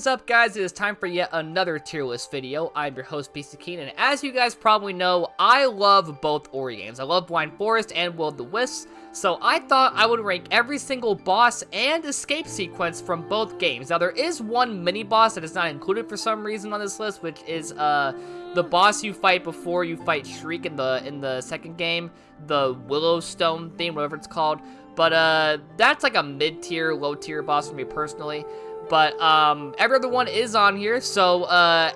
up, guys? It is time for yet another tier list video. I'm your host, BC Keen, and as you guys probably know, I love both Ori games. I love Blind Forest and Will of the Wisps, so I thought I would rank every single boss and escape sequence from both games. Now, there is one mini-boss that is not included for some reason on this list, which is the boss you fight before you fight Shriek in the second game, the Willowstone theme, whatever it's called. But that's like a mid-tier, low-tier boss for me personally. But every other one is on here, so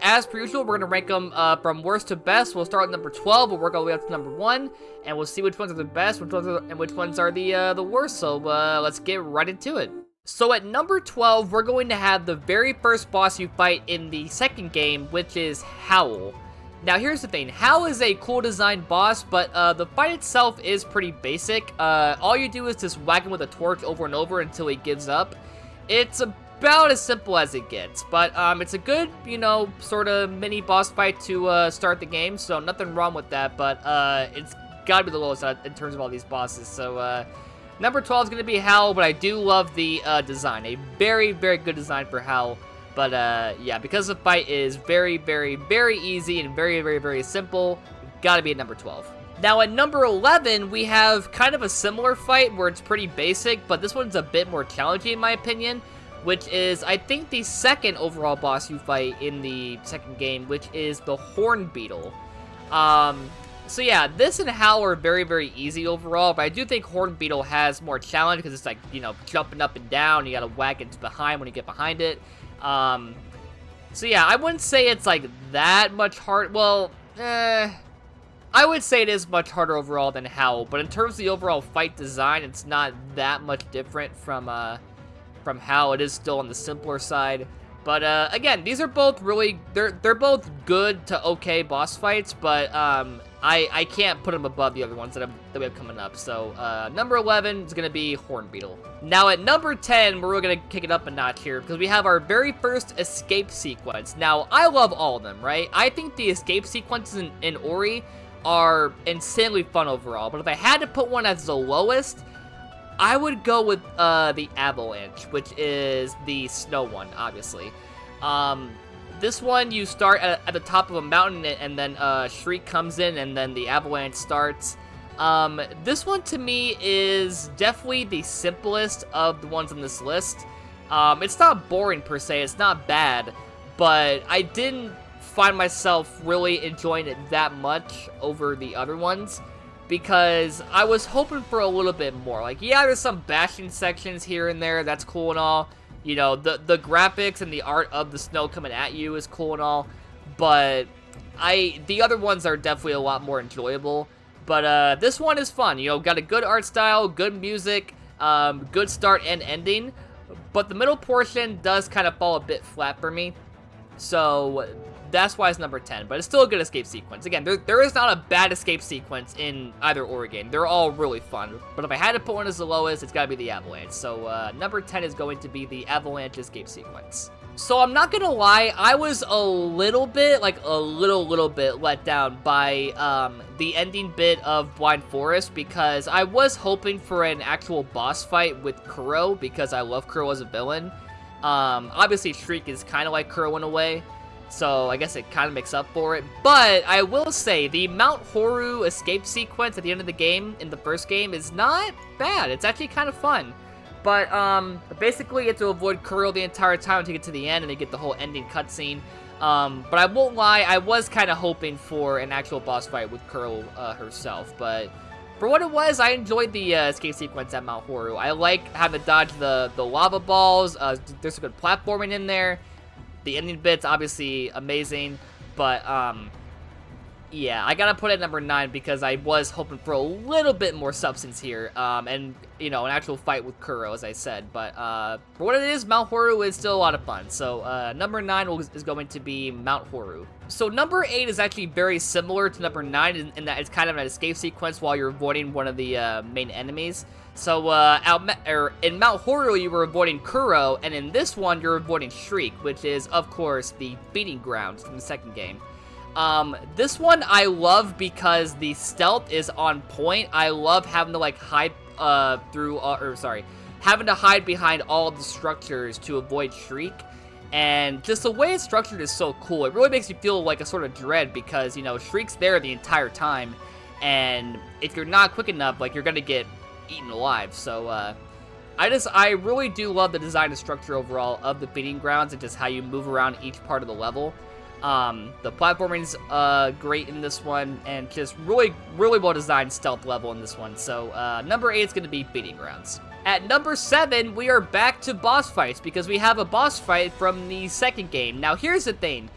as per usual, we're going to rank them from worst to best. We'll start with number 12, we'll work all the way up to number 1, and we'll see which ones are the best, and which ones are the worst, so let's get right into it. So at number 12, we're going to have the very first boss you fight in the second game, which is Howl. Now here's the thing, Howl is a cool designed boss, but the fight itself is pretty basic. All you do is just whack him with a torch over and over until he gives up. It's about as simple as it gets, but it's a good, you know, sort of mini boss fight to start the game, so nothing wrong with that, but it's gotta be the lowest in terms of all these bosses. So number 12 is gonna be Howl, but I do love the design, a very, very good design for Howl. But yeah, because the fight is very, very, very easy and very, very, very simple, gotta be at number 12. Now at number 11, we have kind of a similar fight where it's pretty basic, but this one's a bit more challenging in my opinion, which is, I think, the second overall boss you fight in the second game, which is the Horn Beetle. So yeah, this and Howl are very, very easy overall, but I do think Horn Beetle has more challenge because it's like, you know, jumping up and down, you gotta whack it behind when you get behind it. So yeah, I wouldn't say it's like that much hard, well, I would say it is much harder overall than Howl, but in terms of the overall fight design, it's not that much different from Howl. It is still on the simpler side. But again, these are both really, they're both good to okay boss fights, but I can't put them above the other ones that we have coming up. So number 11 is going to be Horn Beetle. Now at number 10, we're really going to kick it up a notch here because we have our very first escape sequence. Now, I love all of them, right? I think the escape sequences in Ori are insanely fun overall, but if I had to put one as the lowest, I would go with the Avalanche, which is the snow one, obviously. This one, you start at the top of a mountain, and then Shriek comes in, and then the Avalanche starts. This one, to me, is definitely the simplest of the ones on this list. It's not boring, per se. It's not bad, but I didn't find myself really enjoying it that much over the other ones, because I was hoping for a little bit more. Like, yeah, there's some bashing sections here and there, that's cool and all. You know, the graphics and the art of the snow coming at you is cool and all, but the other ones are definitely a lot more enjoyable. But this one is fun, you know, got a good art style, good music, good start and ending, but the middle portion does kind of fall a bit flat for me. So that's why it's number 10, but it's still a good escape sequence. Again, there is not a bad escape sequence in either Ori game. They're all really fun, but if I had to put one as the lowest, it's gotta be the Avalanche. So number 10 is going to be the Avalanche escape sequence. So I'm not gonna lie, I was a little bit, like a little bit let down by the ending bit of Blind Forest, because I was hoping for an actual boss fight with Kuro, because I love Kuro as a villain. Obviously Shriek is kind of like Kuro in a way, so I guess it kind of makes up for it. But I will say, the Mount Horu escape sequence at the end of the game, in the first game, is not bad. It's actually kind of fun. But basically you have to avoid Kuro the entire time until you get to the end, and you get the whole ending cutscene. But I won't lie, I was kind of hoping for an actual boss fight with Kuro herself. But for what it was, I enjoyed the escape sequence at Mount Horu. I like having to dodge the lava balls. There's some good platforming in there. The ending bit's obviously amazing, but yeah, I gotta put it at number 9 because I was hoping for a little bit more substance here, and, you know, an actual fight with Kuro, as I said. But for what it is, Mount Horu is still a lot of fun. So number 9 is going to be Mount Horu. So number 8 is actually very similar to number 9 in that it's kind of an escape sequence while you're avoiding one of the main enemies. So in Mount Horu, you were avoiding Kuro, and in this one, you're avoiding Shriek, which is, of course, the feeding grounds from the second game. This one I love because the stealth is on point. I love having to, like, hide having to hide behind all the structures to avoid Shriek. And just the way it's structured is so cool. It really makes you feel like a sort of dread because, you know, Shriek's there the entire time. And if you're not quick enough, like, you're gonna get eaten alive. So, I really do love the design and structure overall of the Feeding Grounds and just how you move around each part of the level. The platforming's great in this one, and just really well designed stealth level in this one. So, number 8 is gonna be Feeding Grounds. At number 7, we are back to boss fights, because we have a boss fight from the second game. Now, here's the thing.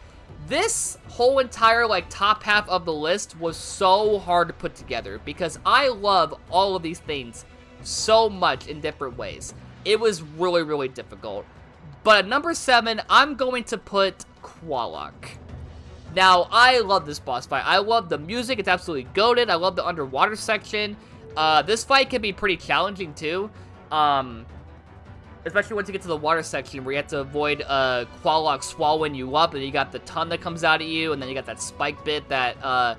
This whole entire, like, top half of the list was so hard to put together, because I love all of these things so much in different ways. It was really difficult. But at number 7, I'm going to put Qualok. Now, I love this boss fight. I love the music. It's absolutely goated. I love the underwater section. This fight can be pretty challenging, too. Especially once you get to the water section where you have to avoid Qualok swallowing you up, and you got the ton that comes out at you, and then you got that spike bit that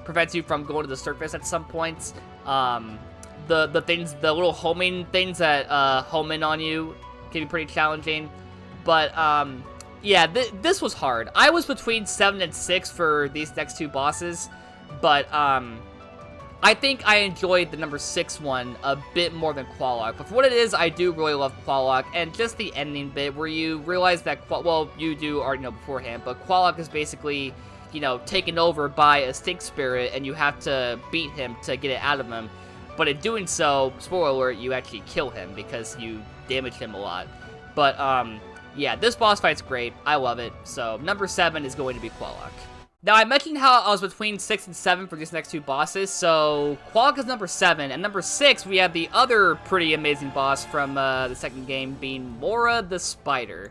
prevents you from going to the surface at some points. The things, the little homing things that home in on you can be pretty challenging. But yeah, this was hard. I was between 7 and 6 for these next two bosses, but I think I enjoyed the number 6 one a bit more than Qualok. But for what it is, I do really love Qualok, and just the ending bit where you realize that, well, you do already know beforehand, but Qualok is basically, you know, taken over by a stink spirit, and you have to beat him to get it out of him. But in doing so, spoiler alert, you actually kill him because you damage him a lot. But, yeah, this boss fight's great. I love it. So, number 7 is going to be Qualok. Now, I mentioned how I was between 6 and 7 for these next two bosses, so Qualok is number 7, and number 6, we have the other pretty amazing boss from the second game, being Mora the Spider.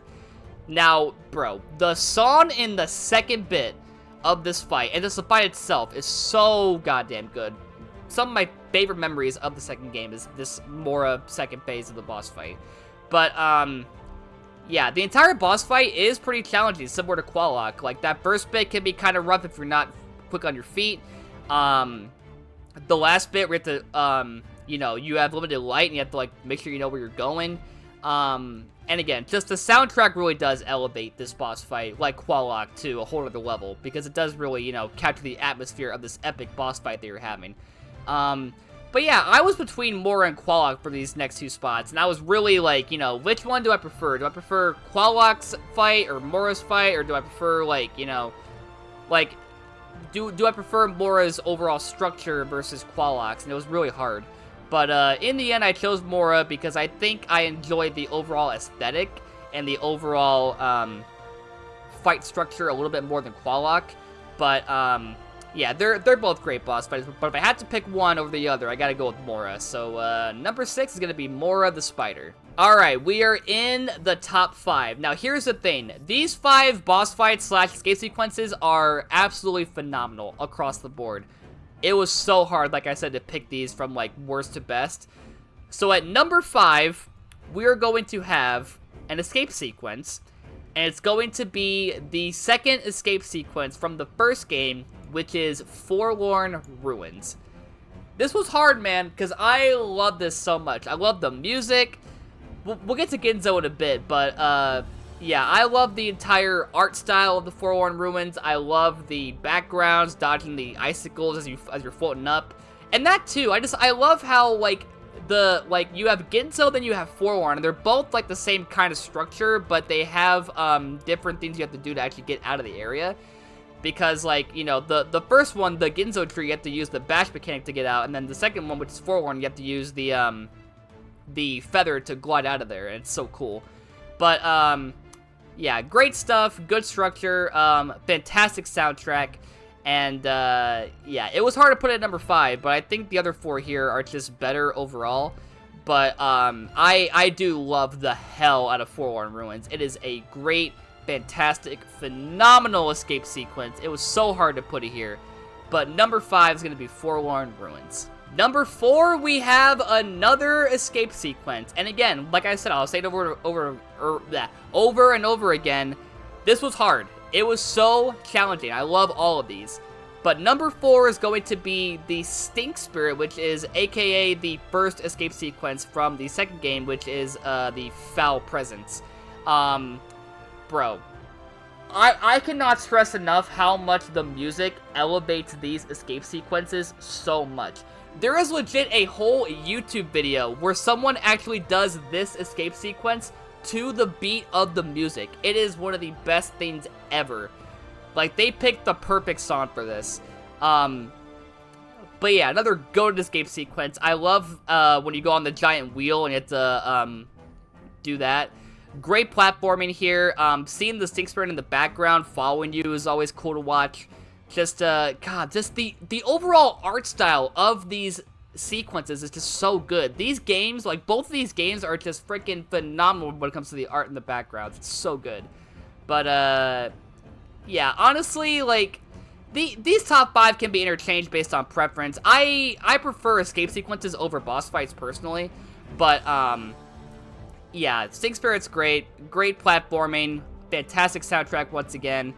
Now, bro, the song in the second bit of this fight, and just the fight itself, is so goddamn good. Some of my favorite memories of the second game is this Mora second phase of the boss fight. But, yeah, the entire boss fight is pretty challenging, similar to Qualok. Like, that first bit can be kind of rough if you're not quick on your feet. The last bit, we have to, you know, you have limited light, and you have to, like, make sure you know where you're going. And again, just the soundtrack really does elevate this boss fight, like Qualok, to a whole other level, because it does really, you know, capture the atmosphere of this epic boss fight that you're having. But yeah, I was between Mora and Qualok for these next two spots, and I was really like, you know, which one do I prefer? Do I prefer Qualok's fight or Mora's fight, or do I prefer, like, you know, like, do I prefer Mora's overall structure versus Qualok's? And it was really hard. But in the end, I chose Mora because I think I enjoyed the overall aesthetic and the overall fight structure a little bit more than Qualok. But yeah, they're both great boss fights, but if I had to pick one over the other, I gotta go with Mora. So, number 6 is gonna be Mora the Spider. Alright, we are in the top 5. Now, here's the thing. These 5 boss fights / escape sequences are absolutely phenomenal across the board. It was so hard, like I said, to pick these from, like, worst to best. So, at number 5, we are going to have an escape sequence, and it's going to be the second escape sequence from the first game, which is Forlorn Ruins. This was hard, man, because I love this so much. I love the music. We'll get to Ginzo in a bit, but, yeah, I love the entire art style of the Forlorn Ruins. I love the backgrounds, dodging the icicles as you're floating up. And that, too, I love how, like, you have Ginzo, then you have Forlorn, and they're both, like, the same kind of structure, but they have, different things you have to do to actually get out of the area. Because, like, you know, the first one, the Ginzo tree, you have to use the bash mechanic to get out, and then the second one, which is Forlorn, you have to use the feather to glide out of there, and it's so cool. But, yeah, great stuff, good structure, fantastic soundtrack, and, yeah, it was hard to put it at number 5, but I think the other 4 here are just better overall. But, I do love the hell out of Forlorn Ruins. It is a great, fantastic, phenomenal escape sequence. It was so hard to put it here. But number 5 is going to be Forlorn Ruins. Number 4, we have another escape sequence. And again, like I said, I'll say it over and over again. This was hard. It was so challenging. I love all of these. But number 4 is going to be the Stink Spirit, which is aka the first escape sequence from the second game, which is the Foul Presence. bro, I cannot stress enough how much the music elevates these escape sequences so much. There is legit a whole YouTube video where someone actually does this escape sequence to the beat of the music. It is one of the best things ever. Like, they picked the perfect song for this. But yeah, another goated escape sequence. I love when you go on the giant wheel and you have to do that. Great platforming here. Seeing the stink spirit in the background following you is always cool to watch. Just, God, just the overall art style of these sequences is just so good. These games, like, both of these games are just freaking phenomenal when it comes to the art in the background. It's so good. But, yeah, honestly, like, these top 5 can be interchanged based on preference. I prefer escape sequences over boss fights personally, but, yeah, Stink Spirit's great. Great platforming. Fantastic soundtrack once again.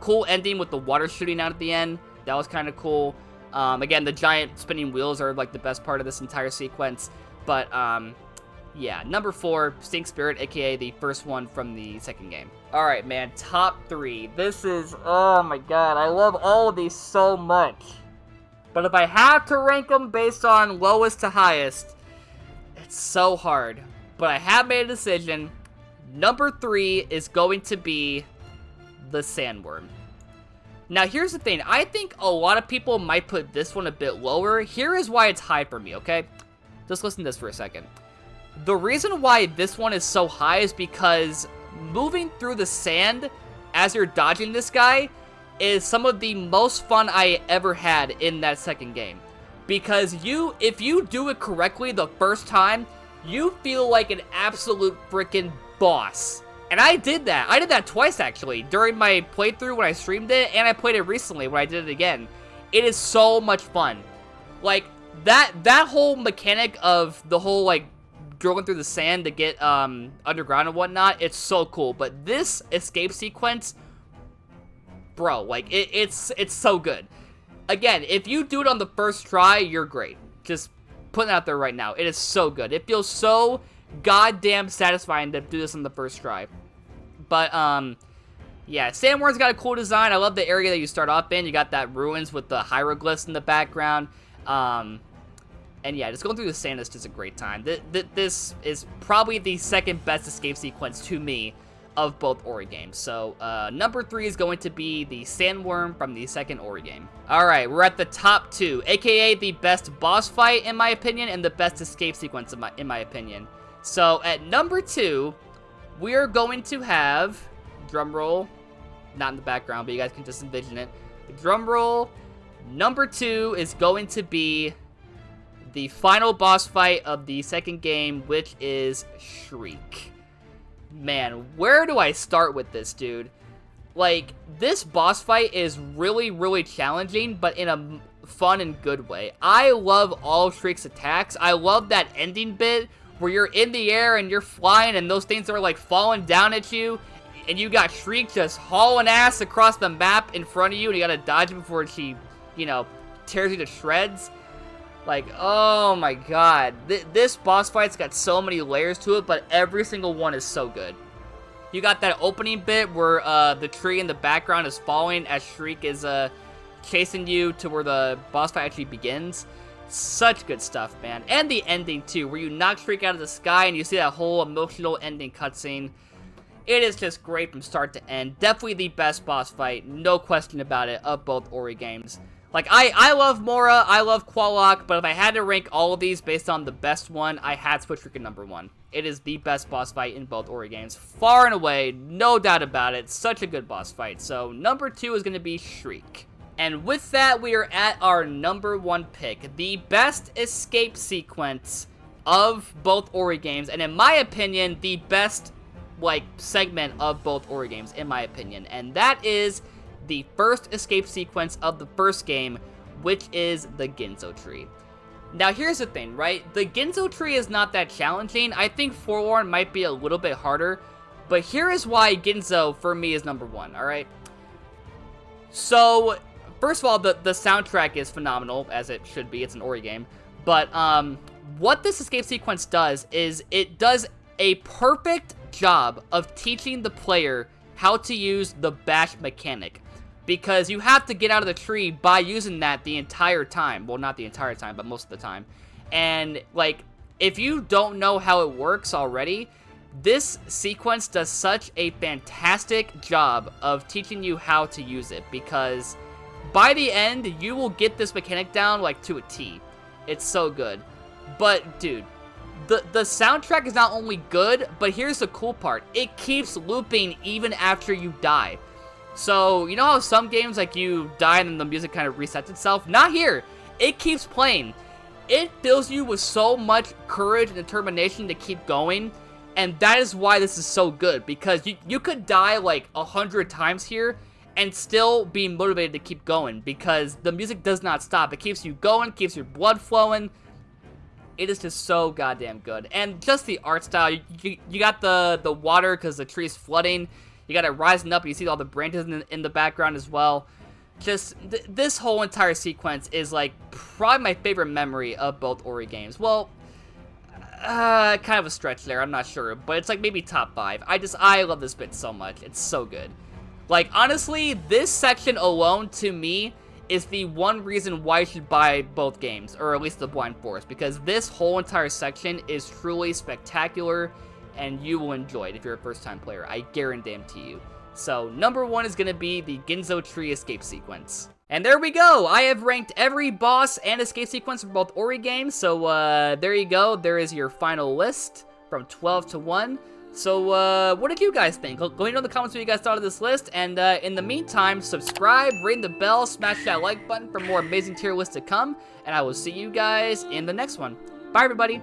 Cool ending with the water shooting out at the end. That was kind of cool. Again, the giant spinning wheels are, like, the best part of this entire sequence. But, yeah, number 4, Stink Spirit, aka the first one from the second game. Alright, man, top 3. This is, oh my god, I love all of these so much. But if I have to rank them based on lowest to highest, it's so hard. But I have made a decision. Number 3 is going to be the Sandworm. Now, here's the thing. I think a lot of people might put this one a bit lower. Here is why it's high for me, okay? Just listen to this for a second. The reason why this one is so high is because moving through the sand as you're dodging this guy is some of the most fun I ever had in that second game. Because if you do it correctly the first time, you feel like an absolute freaking boss. And I did that. I did that twice, actually, during my playthrough when I streamed it, and I played it recently when I did it again. It is so much fun. Like, that whole mechanic of the whole, like, drilling through the sand to get underground and whatnot, it's so cool. But this escape sequence, bro, like, it's so good. Again, if you do it on the first try, you're great. Just putting it out there right now. It is so good. It feels so goddamn satisfying to do this on the first try. But, yeah, Sandworm's got a cool design. I love the area that you start off in. You got that ruins with the hieroglyphs in the background. And yeah, just going through the sand is just a great time. This is probably the second best escape sequence to me of both Ori games. So, number 3 is going to be the Sandworm from the second Ori game. Alright, we're at the top 2, aka the best boss fight, in my opinion, and the best escape sequence, in my opinion. So, at number 2, we are going to have, drumroll, not in the background, but you guys can just envision it. Drumroll, number 2 is going to be the final boss fight of the second game, which is Shriek. Man, where do I start with this, dude? Like, this boss fight is really, really challenging, but in a fun and good way. I love all Shriek's attacks. I love that ending bit where you're in the air and you're flying and those things are, like, falling down at you, and you got Shriek just hauling ass across the map in front of you, and you gotta dodge it before she, you know, tears you to shreds. Like, oh my god. This boss fight's got so many layers to it, but every single one is so good. You got that opening bit where the tree in the background is falling as Shriek is chasing you to where the boss fight actually begins. Such good stuff, man. And the ending, too, where you knock Shriek out of the sky and you see that whole emotional ending cutscene. It is just great from start to end. Definitely the best boss fight, no question about it, of both Ori games. Like, I love Mora, I love Qualok, but if I had to rank all of these based on the best one, I had to put Shriek at number 1. It is the best boss fight in both Ori games. Far and away, no doubt about it. Such a good boss fight. So, number 2 is going to be Shriek. And with that, we are at our number 1 pick. The best escape sequence of both Ori games. And in my opinion, the best, like, segment of both Ori games, in my opinion. And that is the first escape sequence of the first game, which is the Ginzo tree. Now, here's the thing, right? The Ginzo tree is not that challenging. I think Forlorn might be a little bit harder, but here is why Ginzo, for me, is number 1, alright? So, first of all, the soundtrack is phenomenal, as it should be. It's an Ori game. But, what this escape sequence does is it does a perfect job of teaching the player how to use the bash mechanic. Because you have to get out of the tree by using that the entire time. Well, not the entire time, but most of the time. And, like, if you don't know how it works already, this sequence does such a fantastic job of teaching you how to use it. Because by the end, you will get this mechanic down, like, to a T. It's so good. But, dude, the soundtrack is not only good, but here's the cool part. It keeps looping even after you die. So, you know how some games, like, you die and then the music kind of resets itself? Not here. It keeps playing. It fills you with so much courage and determination to keep going. And that is why this is so good. Because you could die, like, 100 times here and still be motivated to keep going. Because the music does not stop. It keeps you going, keeps your blood flowing. It is just so goddamn good. And just the art style. You got the water because the tree's flooding. You got it rising up, and you see all the branches in the background as well. Just, this whole entire sequence is, like, probably my favorite memory of both Ori games. Well, kind of a stretch there, I'm not sure. But it's, like, maybe top 5. I love this bit so much. It's so good. Like, honestly, this section alone, to me, is the one reason why you should buy both games. Or at least the Blind Forest. Because this whole entire section is truly spectacular. And you will enjoy it if you're a first-time player. I guarantee you. So, number 1 is going to be the Ginzo Tree escape sequence. And there we go! I have ranked every boss and escape sequence for both Ori games. So, there you go. There is your final list from 12 to 1. So, what did you guys think? Let me know in the comments what you guys thought of this list. And, in the meantime, subscribe, ring the bell, smash that like button for more amazing tier lists to come. And I will see you guys in the next one. Bye, everybody!